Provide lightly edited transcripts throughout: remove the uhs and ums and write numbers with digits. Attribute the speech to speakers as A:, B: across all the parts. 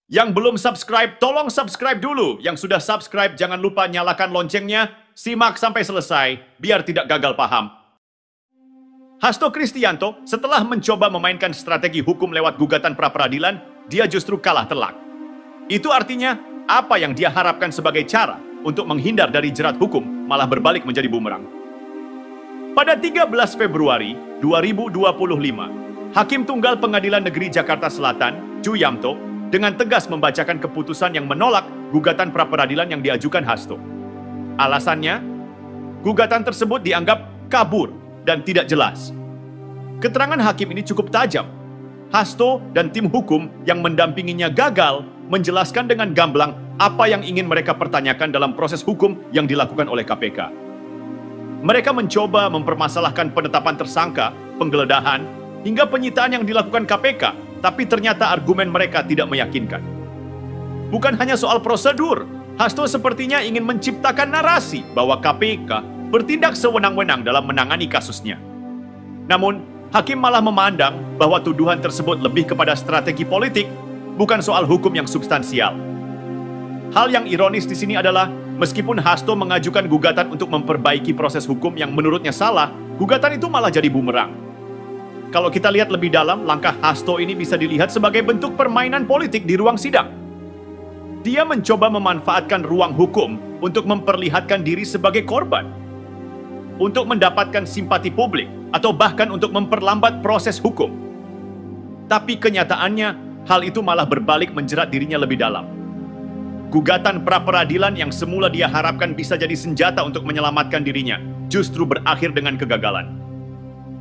A: Yang belum subscribe, tolong subscribe dulu. Yang sudah subscribe, jangan lupa nyalakan loncengnya. Simak sampai selesai, biar tidak gagal paham. Hasto Kristianto, setelah mencoba memainkan strategi hukum lewat gugatan pra-peradilan, dia justru kalah telak. Itu artinya, apa yang dia harapkan sebagai cara untuk menghindar dari jerat hukum malah berbalik menjadi bumerang. Pada 13 Februari 2025, Hakim Tunggal Pengadilan Negeri Jakarta Selatan, Chu Yamto, dengan tegas membacakan keputusan yang menolak gugatan pra-peradilan yang diajukan Hasto. Alasannya, gugatan tersebut dianggap kabur dan tidak jelas. Keterangan hakim ini cukup tajam. Hasto dan tim hukum yang mendampinginya gagal menjelaskan dengan gamblang apa yang ingin mereka pertanyakan dalam proses hukum yang dilakukan oleh KPK. Mereka mencoba mempermasalahkan penetapan tersangka, penggeledahan, hingga penyitaan yang dilakukan KPK, tapi ternyata argumen mereka tidak meyakinkan. Bukan hanya soal prosedur, Hasto sepertinya ingin menciptakan narasi bahwa KPK bertindak sewenang-wenang dalam menangani kasusnya. Namun, hakim malah memandang bahwa tuduhan tersebut lebih kepada strategi politik, bukan soal hukum yang substansial. Hal yang ironis di sini adalah, meskipun Hasto mengajukan gugatan untuk memperbaiki proses hukum yang menurutnya salah, gugatan itu malah jadi bumerang. Kalau kita lihat lebih dalam, langkah Hasto ini bisa dilihat sebagai bentuk permainan politik di ruang sidang. Dia mencoba memanfaatkan ruang hukum untuk memperlihatkan diri sebagai korban, untuk mendapatkan simpati publik, atau bahkan untuk memperlambat proses hukum. Tapi kenyataannya, hal itu malah berbalik menjerat dirinya lebih dalam. Gugatan pra-peradilan yang semula dia harapkan bisa jadi senjata untuk menyelamatkan dirinya, justru berakhir dengan kegagalan.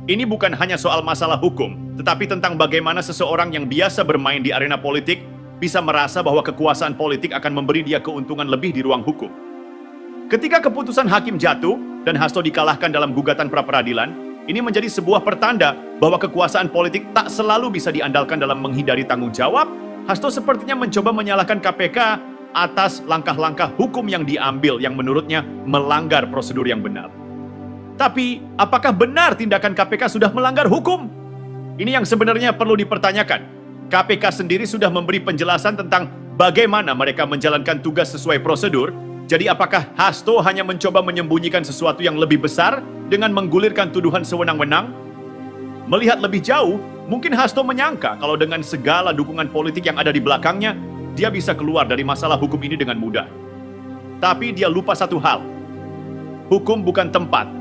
A: Ini bukan hanya soal masalah hukum, tetapi tentang bagaimana seseorang yang biasa bermain di arena politik bisa merasa bahwa kekuasaan politik akan memberi dia keuntungan lebih di ruang hukum. Ketika keputusan hakim jatuh dan Hasto dikalahkan dalam gugatan pra-peradilan, ini menjadi sebuah pertanda bahwa kekuasaan politik tak selalu bisa diandalkan dalam menghindari tanggung jawab. Hasto sepertinya mencoba menyalahkan KPK atas langkah-langkah hukum yang diambil yang menurutnya melanggar prosedur yang benar. Tapi, apakah benar tindakan KPK sudah melanggar hukum? Ini yang sebenarnya perlu dipertanyakan. KPK sendiri sudah memberi penjelasan tentang bagaimana mereka menjalankan tugas sesuai prosedur. Jadi apakah Hasto hanya mencoba menyembunyikan sesuatu yang lebih besar dengan menggulirkan tuduhan sewenang-wenang? Melihat lebih jauh, mungkin Hasto menyangka kalau dengan segala dukungan politik yang ada di belakangnya, dia bisa keluar dari masalah hukum ini dengan mudah. Tapi dia lupa satu hal. Hukum bukan tempat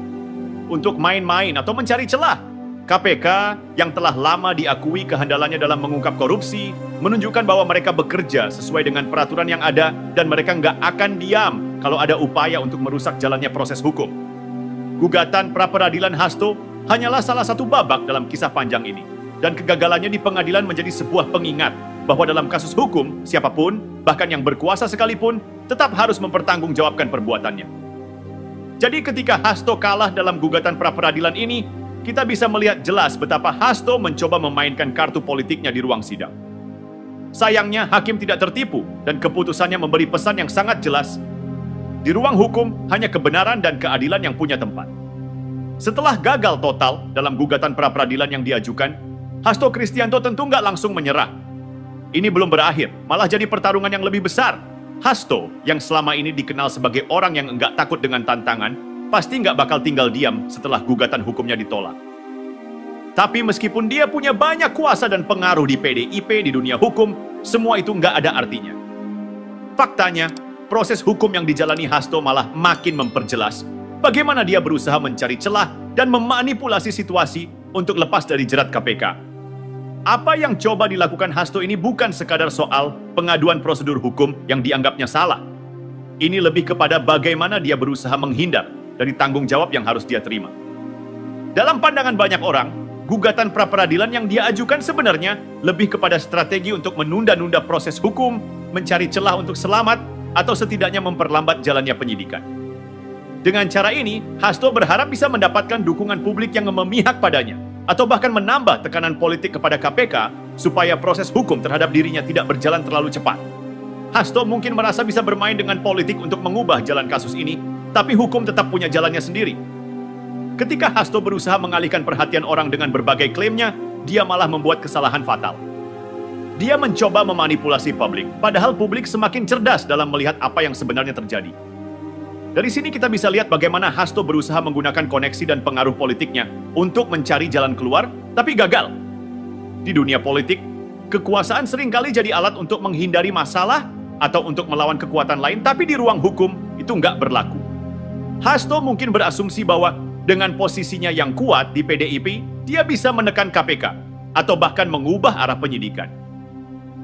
A: untuk main-main atau mencari celah. KPK yang telah lama diakui kehandalannya dalam mengungkap korupsi, menunjukkan bahwa mereka bekerja sesuai dengan peraturan yang ada dan mereka nggak akan diam kalau ada upaya untuk merusak jalannya proses hukum. Gugatan pra-peradilan Hasto hanyalah salah satu babak dalam kisah panjang ini, dan kegagalannya di pengadilan menjadi sebuah pengingat bahwa dalam kasus hukum, siapapun, bahkan yang berkuasa sekalipun, tetap harus mempertanggungjawabkan perbuatannya. Jadi ketika Hasto kalah dalam gugatan pra-peradilan ini, kita bisa melihat jelas betapa Hasto mencoba memainkan kartu politiknya di ruang sidang. Sayangnya, hakim tidak tertipu dan keputusannya memberi pesan yang sangat jelas. Di ruang hukum, hanya kebenaran dan keadilan yang punya tempat. Setelah gagal total dalam gugatan pra-peradilan yang diajukan, Hasto Kristianto tentu nggak langsung menyerah. Ini belum berakhir, malah jadi pertarungan yang lebih besar. Hasto, yang selama ini dikenal sebagai orang yang enggak takut dengan tantangan, pasti nggak bakal tinggal diam setelah gugatan hukumnya ditolak. Tapi meskipun dia punya banyak kuasa dan pengaruh di PDIP, di dunia hukum, semua itu nggak ada artinya. Faktanya, proses hukum yang dijalani Hasto malah makin memperjelas bagaimana dia berusaha mencari celah dan memanipulasi situasi untuk lepas dari jerat KPK. Apa yang coba dilakukan Hasto ini bukan sekadar soal pengaduan prosedur hukum yang dianggapnya salah. Ini lebih kepada bagaimana dia berusaha menghindar dari tanggung jawab yang harus dia terima. Dalam pandangan banyak orang, gugatan pra-peradilan yang dia ajukan sebenarnya lebih kepada strategi untuk menunda-nunda proses hukum, mencari celah untuk selamat, atau setidaknya memperlambat jalannya penyidikan. Dengan cara ini, Hasto berharap bisa mendapatkan dukungan publik yang memihak padanya, atau bahkan menambah tekanan politik kepada KPK supaya proses hukum terhadap dirinya tidak berjalan terlalu cepat. Hasto mungkin merasa bisa bermain dengan politik untuk mengubah jalan kasus ini, tapi hukum tetap punya jalannya sendiri. Ketika Hasto berusaha mengalihkan perhatian orang dengan berbagai klaimnya, dia malah membuat kesalahan fatal. Dia mencoba memanipulasi publik, padahal publik semakin cerdas dalam melihat apa yang sebenarnya terjadi. Dari sini kita bisa lihat bagaimana Hasto berusaha menggunakan koneksi dan pengaruh politiknya untuk mencari jalan keluar, tapi gagal. Di dunia politik, kekuasaan seringkali jadi alat untuk menghindari masalah atau untuk melawan kekuatan lain, tapi di ruang hukum itu nggak berlaku. Hasto mungkin berasumsi bahwa dengan posisinya yang kuat di PDIP, dia bisa menekan KPK atau bahkan mengubah arah penyidikan.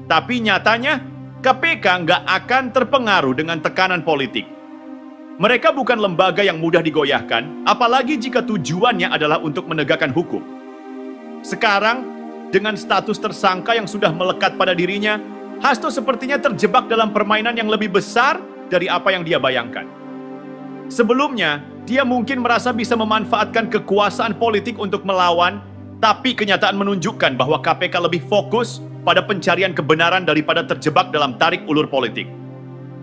A: Tapi nyatanya, KPK nggak akan terpengaruh dengan tekanan politik. Mereka bukan lembaga yang mudah digoyahkan, apalagi jika tujuannya adalah untuk menegakkan hukum. Sekarang, dengan status tersangka yang sudah melekat pada dirinya, Hasto sepertinya terjebak dalam permainan yang lebih besar dari apa yang dia bayangkan. Sebelumnya, dia mungkin merasa bisa memanfaatkan kekuasaan politik untuk melawan, tapi kenyataan menunjukkan bahwa KPK lebih fokus pada pencarian kebenaran daripada terjebak dalam tarik ulur politik.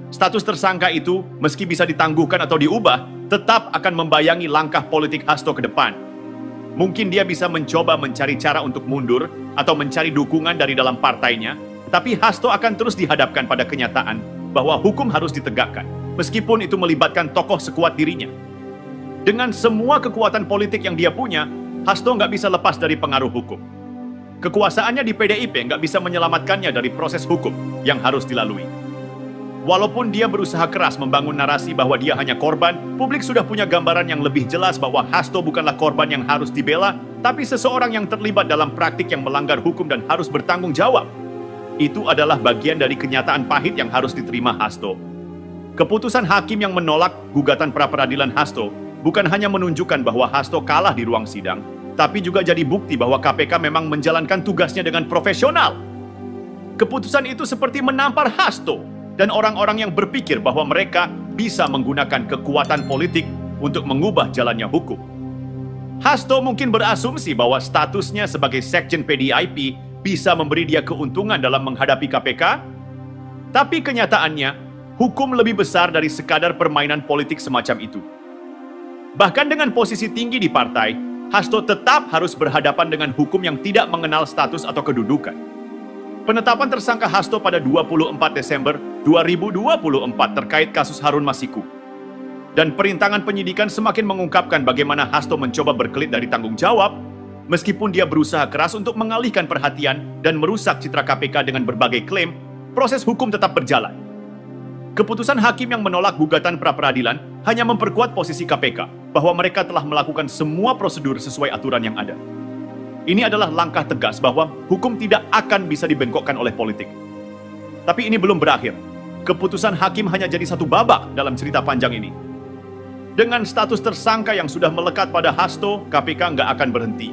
A: Status tersangka itu, meski bisa ditangguhkan atau diubah, tetap akan membayangi langkah politik Hasto ke depan. Mungkin dia bisa mencoba mencari cara untuk mundur atau mencari dukungan dari dalam partainya, tapi Hasto akan terus dihadapkan pada kenyataan bahwa hukum harus ditegakkan, meskipun itu melibatkan tokoh sekuat dirinya. Dengan semua kekuatan politik yang dia punya, Hasto nggak bisa lepas dari pengaruh hukum. Kekuasaannya di PDIP nggak bisa menyelamatkannya dari proses hukum yang harus dilalui. Walaupun dia berusaha keras membangun narasi bahwa dia hanya korban, publik sudah punya gambaran yang lebih jelas bahwa Hasto bukanlah korban yang harus dibela, tapi seseorang yang terlibat dalam praktik yang melanggar hukum dan harus bertanggung jawab. Itu adalah bagian dari kenyataan pahit yang harus diterima Hasto. Keputusan hakim yang menolak gugatan pra-peradilan Hasto bukan hanya menunjukkan bahwa Hasto kalah di ruang sidang, tapi juga jadi bukti bahwa KPK memang menjalankan tugasnya dengan profesional. Keputusan itu seperti menampar Hasto dan orang-orang yang berpikir bahwa mereka bisa menggunakan kekuatan politik untuk mengubah jalannya hukum. Hasto mungkin berasumsi bahwa statusnya sebagai sekjen PDIP bisa memberi dia keuntungan dalam menghadapi KPK, tapi kenyataannya, hukum lebih besar dari sekadar permainan politik semacam itu. Bahkan dengan posisi tinggi di partai, Hasto tetap harus berhadapan dengan hukum yang tidak mengenal status atau kedudukan. Penetapan tersangka Hasto pada 24 Desember 2024 terkait kasus Harun Masiku. Dan perintangan penyidikan semakin mengungkapkan bagaimana Hasto mencoba berkelit dari tanggung jawab, meskipun dia berusaha keras untuk mengalihkan perhatian dan merusak citra KPK dengan berbagai klaim, proses hukum tetap berjalan. Keputusan hakim yang menolak gugatan pra-peradilan hanya memperkuat posisi KPK bahwa mereka telah melakukan semua prosedur sesuai aturan yang ada. Ini adalah langkah tegas bahwa hukum tidak akan bisa dibengkokkan oleh politik. Tapi ini belum berakhir. Keputusan hakim hanya jadi satu babak dalam cerita panjang ini. Dengan status tersangka yang sudah melekat pada Hasto, KPK nggak akan berhenti.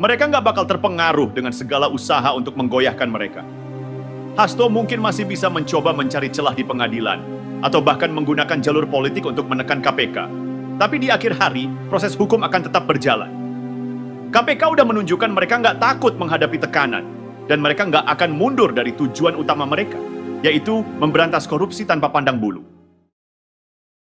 A: Mereka nggak bakal terpengaruh dengan segala usaha untuk menggoyahkan mereka. Hasto mungkin masih bisa mencoba mencari celah di pengadilan, atau bahkan menggunakan jalur politik untuk menekan KPK. Tapi di akhir hari, proses hukum akan tetap berjalan. KPK udah menunjukkan mereka nggak takut menghadapi tekanan, dan mereka nggak akan mundur dari tujuan utama mereka, yaitu memberantas korupsi tanpa pandang bulu.